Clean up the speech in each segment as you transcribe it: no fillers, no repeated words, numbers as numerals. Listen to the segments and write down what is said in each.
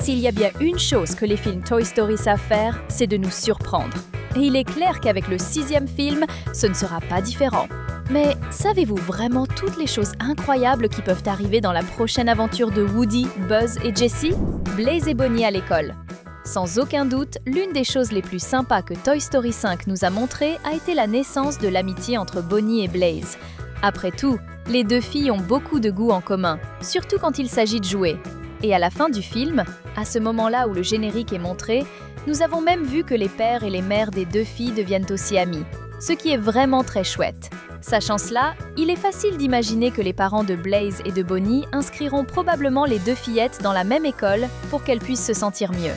S'il y a bien une chose que les films Toy Story savent faire, c'est de nous surprendre. Et il est clair qu'avec le 6e film, ce ne sera pas différent. Mais savez-vous vraiment toutes les choses incroyables qui peuvent arriver dans la prochaine aventure de Woody, Buzz et Jessie? Blaze et Bonnie à l'école. Sans aucun doute, l'une des choses les plus sympas que Toy Story 5 nous a montré a été la naissance de l'amitié entre Bonnie et Blaze. Après tout, les deux filles ont beaucoup de goûts en commun, surtout quand il s'agit de jouer. Et à la fin du film, à ce moment-là où le générique est montré, nous avons même vu que les pères et les mères des deux filles deviennent aussi amis, ce qui est vraiment très chouette. Sachant cela, il est facile d'imaginer que les parents de Blaze et de Bonnie inscriront probablement les deux fillettes dans la même école pour qu'elles puissent se sentir mieux.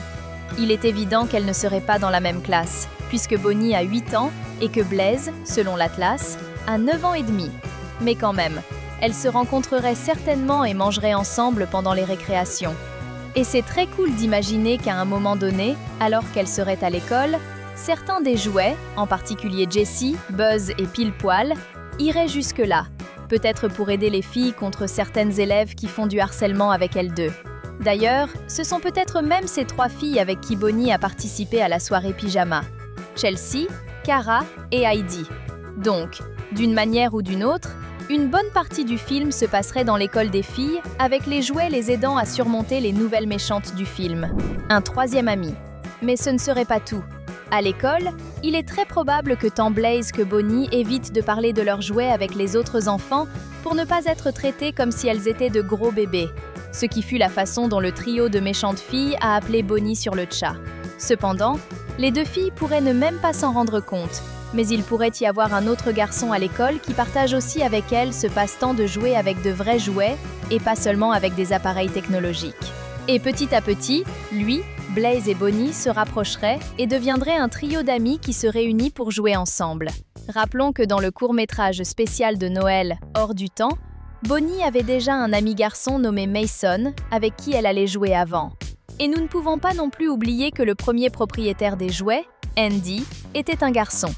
Il est évident qu'elles ne seraient pas dans la même classe, puisque Bonnie a 8 ans et que Blaze, selon l'Atlas, a 9 ans et demi. Mais quand même, elles se rencontreraient certainement et mangeraient ensemble pendant les récréations. Et c'est très cool d'imaginer qu'à un moment donné, alors qu'elles seraient à l'école, certains des jouets, en particulier Jessie, Buzz et Pile-Poil, iraient jusque-là, peut-être pour aider les filles contre certaines élèves qui font du harcèlement avec elles deux. D'ailleurs, ce sont peut-être même ces 3 filles avec qui Bonnie a participé à la soirée pyjama. Chelsea, Cara et Heidi. Donc, d'une manière ou d'une autre, une bonne partie du film se passerait dans l'école des filles, avec les jouets les aidant à surmonter les nouvelles méchantes du film. Un 3e ami. Mais ce ne serait pas tout. À l'école, il est très probable que tant Blaze que Bonnie évitent de parler de leurs jouets avec les autres enfants pour ne pas être traitées comme si elles étaient de gros bébés, ce qui fut la façon dont le trio de méchantes filles a appelé Bonnie sur le chat. Cependant, les deux filles pourraient ne même pas s'en rendre compte, mais il pourrait y avoir un autre garçon à l'école qui partage aussi avec elles ce passe-temps de jouer avec de vrais jouets et pas seulement avec des appareils technologiques. Et petit à petit, lui, Blaze et Bonnie se rapprocheraient et deviendraient un trio d'amis qui se réunit pour jouer ensemble. Rappelons que dans le court-métrage spécial de Noël, Hors du temps, Bonnie avait déjà un ami garçon nommé Mason, avec qui elle allait jouer avant. Et nous ne pouvons pas non plus oublier que le premier propriétaire des jouets, Andy, était un garçon.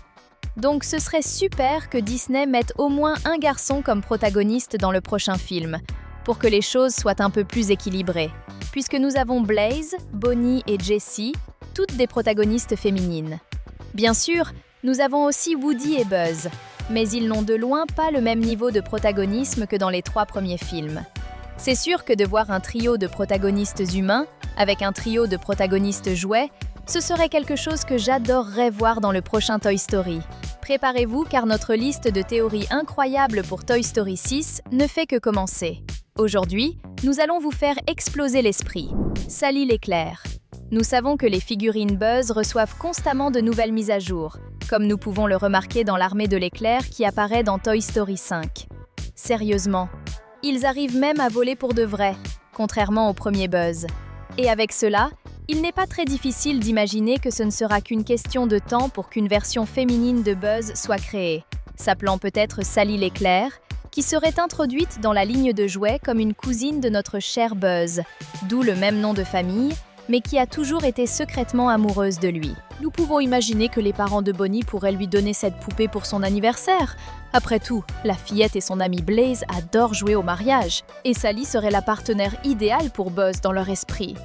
Donc ce serait super que Disney mette au moins un garçon comme protagoniste dans le prochain film, pour que les choses soient un peu plus équilibrées, puisque nous avons Blaze, Bonnie et Jessie, toutes des protagonistes féminines. Bien sûr, nous avons aussi Woody et Buzz, mais ils n'ont de loin pas le même niveau de protagonisme que dans les 3 premiers films. C'est sûr que de voir un trio de protagonistes humains avec un trio de protagonistes jouets, ce serait quelque chose que j'adorerais voir dans le prochain Toy Story. Préparez-vous car notre liste de théories incroyables pour Toy Story 6 ne fait que commencer. Aujourd'hui, nous allons vous faire exploser l'esprit. Sally l'éclair. Nous savons que les figurines Buzz reçoivent constamment de nouvelles mises à jour, comme nous pouvons le remarquer dans l'armée de l'éclair qui apparaît dans Toy Story 5. Sérieusement, ils arrivent même à voler pour de vrai, contrairement au premier Buzz. Et avec cela, il n'est pas très difficile d'imaginer que ce ne sera qu'une question de temps pour qu'une version féminine de Buzz soit créée, s'appelant peut-être Sally l'éclair, qui serait introduite dans la ligne de jouets comme une cousine de notre cher Buzz, d'où le même nom de famille, mais qui a toujours été secrètement amoureuse de lui. Nous pouvons imaginer que les parents de Bonnie pourraient lui donner cette poupée pour son anniversaire. Après tout, la fillette et son ami Blaze adorent jouer au mariage, et Sally serait la partenaire idéale pour Buzz dans leur esprit.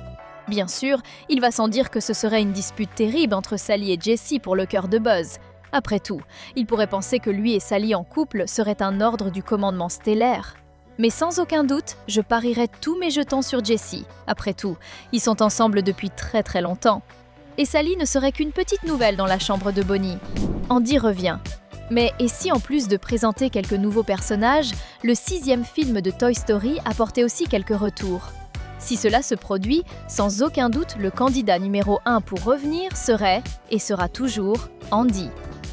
Bien sûr, il va sans dire que ce serait une dispute terrible entre Sally et Jessie pour le cœur de Buzz. Après tout, il pourrait penser que lui et Sally en couple seraient un ordre du commandement stellaire. Mais sans aucun doute, je parierais tous mes jetons sur Jessie. Après tout, ils sont ensemble depuis très très longtemps. Et Sally ne serait qu'une petite nouvelle dans la chambre de Bonnie. Andy revient. Mais et si en plus de présenter quelques nouveaux personnages, le 6e film de Toy Story apportait aussi quelques retours? Si cela se produit, sans aucun doute, le candidat numéro 1 pour revenir serait, et sera toujours, Andy.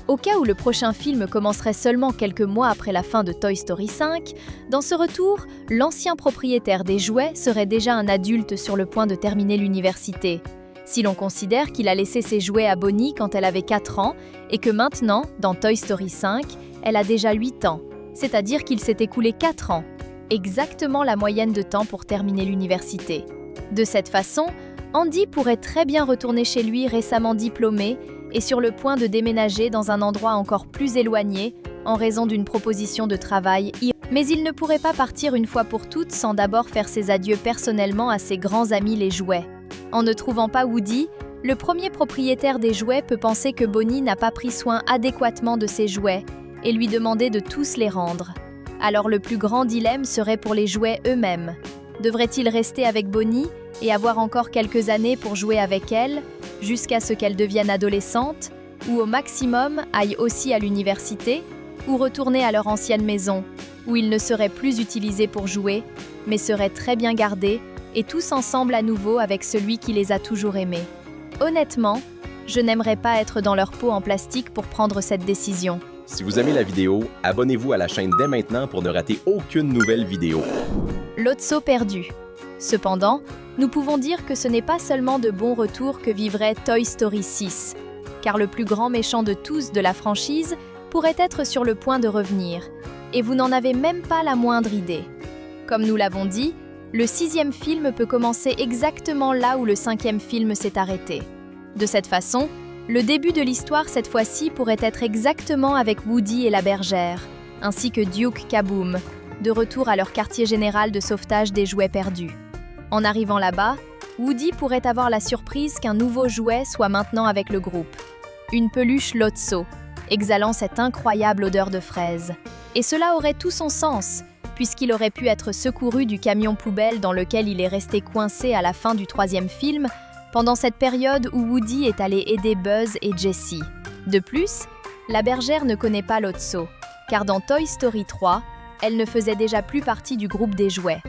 Au cas où le prochain film commencerait seulement quelques mois après la fin de Toy Story 5, dans ce retour, l'ancien propriétaire des jouets serait déjà un adulte sur le point de terminer l'université. Si l'on considère qu'il a laissé ses jouets à Bonnie quand elle avait 4 ans et que maintenant, dans Toy Story 5, elle a déjà 8 ans, c'est-à-dire qu'il s'est écoulé 4 ans, exactement la moyenne de temps pour terminer l'université. De cette façon, Andy pourrait très bien retourner chez lui récemment diplômé et sur le point de déménager dans un endroit encore plus éloigné en raison d'une proposition de travail. Mais il ne pourrait pas partir une fois pour toutes sans d'abord faire ses adieux personnellement à ses grands amis les jouets. En ne trouvant pas Woody, le premier propriétaire des jouets peut penser que Bonnie n'a pas pris soin adéquatement de ses jouets et lui demander de tous les rendre. Alors le plus grand dilemme serait pour les jouets eux-mêmes. Devraient-ils rester avec Bonnie et avoir encore quelques années pour jouer avec elle, jusqu'à ce qu'elle devienne adolescente, ou au maximum aillent aussi à l'université, ou retourner à leur ancienne maison, où ils ne seraient plus utilisés pour jouer, mais seraient très bien gardés, et tous ensemble à nouveau avec celui qui les a toujours aimés. Honnêtement, je n'aimerais pas être dans leur peau en plastique pour prendre cette décision. Si vous aimez la vidéo, abonnez-vous à la chaîne dès maintenant pour ne rater aucune nouvelle vidéo. Lotso perdu. Cependant, nous pouvons dire que ce n'est pas seulement de bons retours que vivrait Toy Story 6, car le plus grand méchant de tous de la franchise pourrait être sur le point de revenir, et vous n'en avez même pas la moindre idée. Comme nous l'avons dit, le 6e film peut commencer exactement là où le 5e film s'est arrêté. De cette façon, le début de l'histoire cette fois-ci pourrait être exactement avec Woody et la bergère, ainsi que Duke Kaboom, de retour à leur quartier général de sauvetage des jouets perdus. En arrivant là-bas, Woody pourrait avoir la surprise qu'un nouveau jouet soit maintenant avec le groupe. Une peluche Lotso, exhalant cette incroyable odeur de fraise. Et cela aurait tout son sens, puisqu'il aurait pu être secouru du camion poubelle dans lequel il est resté coincé à la fin du 3e film, pendant cette période où Woody est allé aider Buzz et Jessie. De plus, la bergère ne connaît pas Lotso, car dans Toy Story 3, elle ne faisait déjà plus partie du groupe des jouets.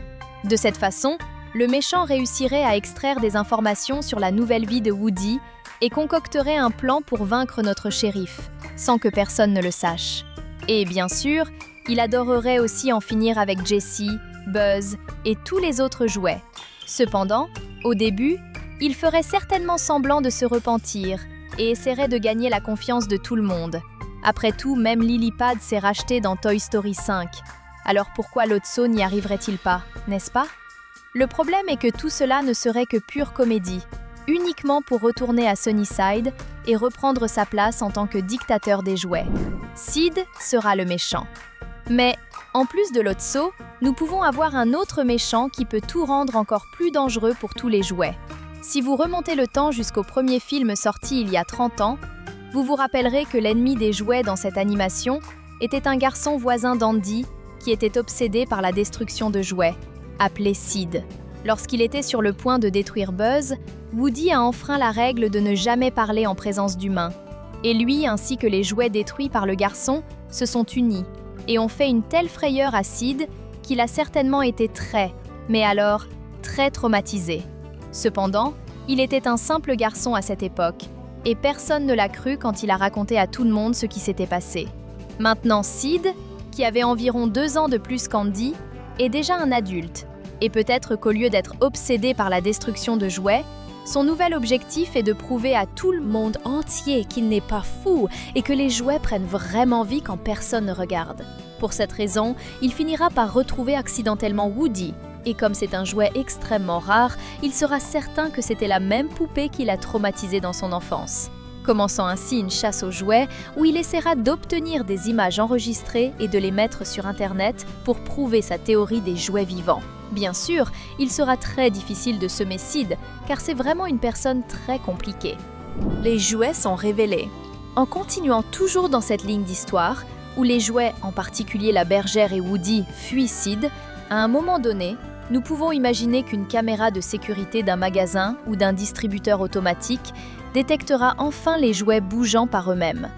De cette façon, le méchant réussirait à extraire des informations sur la nouvelle vie de Woody et concocterait un plan pour vaincre notre shérif, sans que personne ne le sache. Et bien sûr, il adorerait aussi en finir avec Jessie, Buzz et tous les autres jouets. Cependant, au début, il ferait certainement semblant de se repentir et essaierait de gagner la confiance de tout le monde. Après tout, même Lily-Pad s'est racheté dans Toy Story 5. Alors pourquoi Lotso n'y arriverait-il pas, n'est-ce pas? Le problème est que tout cela ne serait que pure comédie, uniquement pour retourner à Sunnyside et reprendre sa place en tant que dictateur des jouets. Sid sera le méchant. Mais, en plus de Lotso, nous pouvons avoir un autre méchant qui peut tout rendre encore plus dangereux pour tous les jouets. Si vous remontez le temps jusqu'au premier film sorti il y a 30 ans, vous vous rappellerez que l'ennemi des jouets dans cette animation était un garçon voisin d'Andy qui était obsédé par la destruction de jouets, appelé Sid. Lorsqu'il était sur le point de détruire Buzz, Woody a enfreint la règle de ne jamais parler en présence d'humains. Et lui, ainsi que les jouets détruits par le garçon, se sont unis et ont fait une telle frayeur à Sid qu'il a certainement été très traumatisé. Cependant, il était un simple garçon à cette époque, et personne ne l'a cru quand il a raconté à tout le monde ce qui s'était passé. Maintenant, Sid, qui avait environ 2 ans de plus qu'Andy, est déjà un adulte, et peut-être qu'au lieu d'être obsédé par la destruction de jouets, son nouvel objectif est de prouver à tout le monde entier qu'il n'est pas fou et que les jouets prennent vraiment vie quand personne ne regarde. Pour cette raison, il finira par retrouver accidentellement Woody, et comme c'est un jouet extrêmement rare, il sera certain que c'était la même poupée qui l'a traumatisé dans son enfance. Commençant ainsi une chasse aux jouets où il essaiera d'obtenir des images enregistrées et de les mettre sur Internet pour prouver sa théorie des jouets vivants. Bien sûr, il sera très difficile de semer Sid, car c'est vraiment une personne très compliquée. Les jouets sont révélés. En continuant toujours dans cette ligne d'histoire, où les jouets, en particulier la bergère et Woody, fuient Sid, à un moment donné, nous pouvons imaginer qu'une caméra de sécurité d'un magasin ou d'un distributeur automatique détectera enfin les jouets bougeant par eux-mêmes.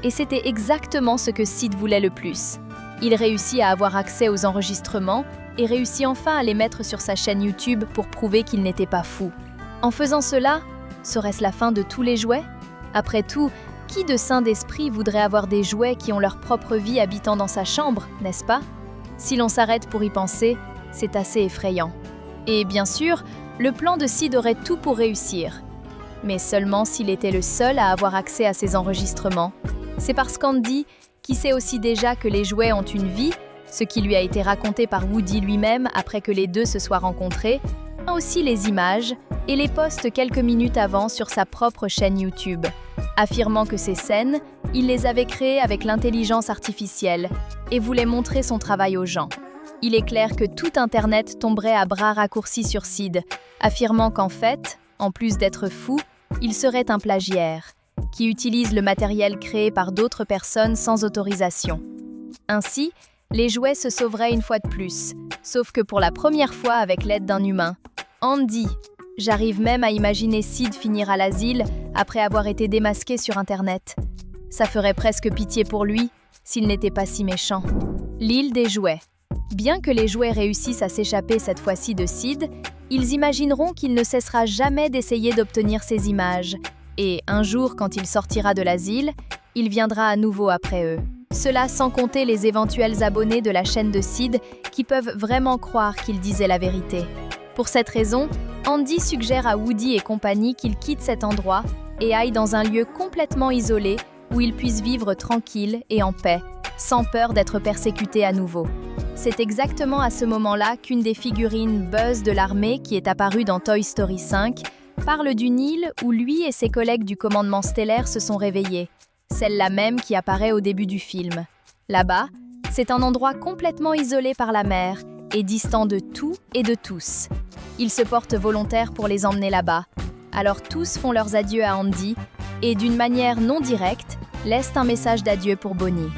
Et c'était exactement ce que Sid voulait le plus. Il réussit à avoir accès aux enregistrements et réussit enfin à les mettre sur sa chaîne YouTube pour prouver qu'il n'était pas fou. En faisant cela, serait-ce la fin de tous les jouets? Après tout, qui de sain d'esprit voudrait avoir des jouets qui ont leur propre vie habitant dans sa chambre, n'est-ce pas? Si l'on s'arrête pour y penser, c'est assez effrayant. Et bien sûr, le plan de Sid aurait tout pour réussir. Mais seulement s'il était le seul à avoir accès à ces enregistrements. C'est parce qu'Andy, qui sait aussi déjà que les jouets ont une vie, ce qui lui a été raconté par Woody lui-même après que les deux se soient rencontrés, a aussi les images et les poste quelques minutes avant sur sa propre chaîne YouTube, affirmant que ces scènes, il les avait créées avec l'intelligence artificielle et voulait montrer son travail aux gens. Il est clair que tout Internet tomberait à bras raccourcis sur Sid, affirmant qu'en fait, En plus d'être fou, il serait un plagiaire, qui utilise le matériel créé par d'autres personnes sans autorisation. Ainsi, les jouets se sauveraient une fois de plus, sauf que pour la première fois avec l'aide d'un humain. Andy. J'arrive même à imaginer Sid finir à l'asile après avoir été démasqué sur Internet. Ça ferait presque pitié pour lui s'il n'était pas si méchant. L'île des jouets. Bien que les jouets réussissent à s'échapper cette fois-ci de Sid, ils imagineront qu'il ne cessera jamais d'essayer d'obtenir ces images. Et un jour, quand il sortira de l'asile, il viendra à nouveau après eux. Cela sans compter les éventuels abonnés de la chaîne de Sid qui peuvent vraiment croire qu'il disait la vérité. Pour cette raison, Andy suggère à Woody et compagnie qu'ils quittent cet endroit et aillent dans un lieu complètement isolé où ils puissent vivre tranquilles et en paix, sans peur d'être persécutés à nouveau. C'est exactement à ce moment-là qu'une des figurines Buzz de l'armée qui est apparue dans Toy Story 5 parle d'une île où lui et ses collègues du commandement stellaire se sont réveillés, celle-là même qui apparaît au début du film. Là-bas, c'est un endroit complètement isolé par la mer et distant de tout et de tous. Ils se portent volontaires pour les emmener là-bas. Alors tous font leurs adieux à Andy et, d'une manière non directe, laissent un message d'adieu pour Bonnie.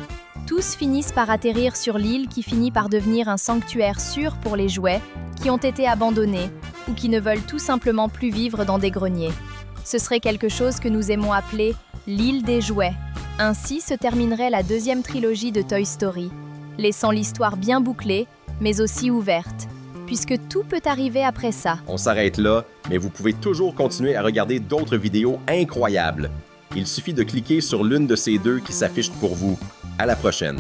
Tous finissent par atterrir sur l'île qui finit par devenir un sanctuaire sûr pour les jouets qui ont été abandonnés ou qui ne veulent tout simplement plus vivre dans des greniers. Ce serait quelque chose que nous aimons appeler l'île des jouets. Ainsi se terminerait la deuxième trilogie de Toy Story, laissant l'histoire bien bouclée, mais aussi ouverte, puisque tout peut arriver après ça. On s'arrête là, mais vous pouvez toujours continuer à regarder d'autres vidéos incroyables. Il suffit de cliquer sur l'une de ces deux qui s'affiche pour vous. À la prochaine!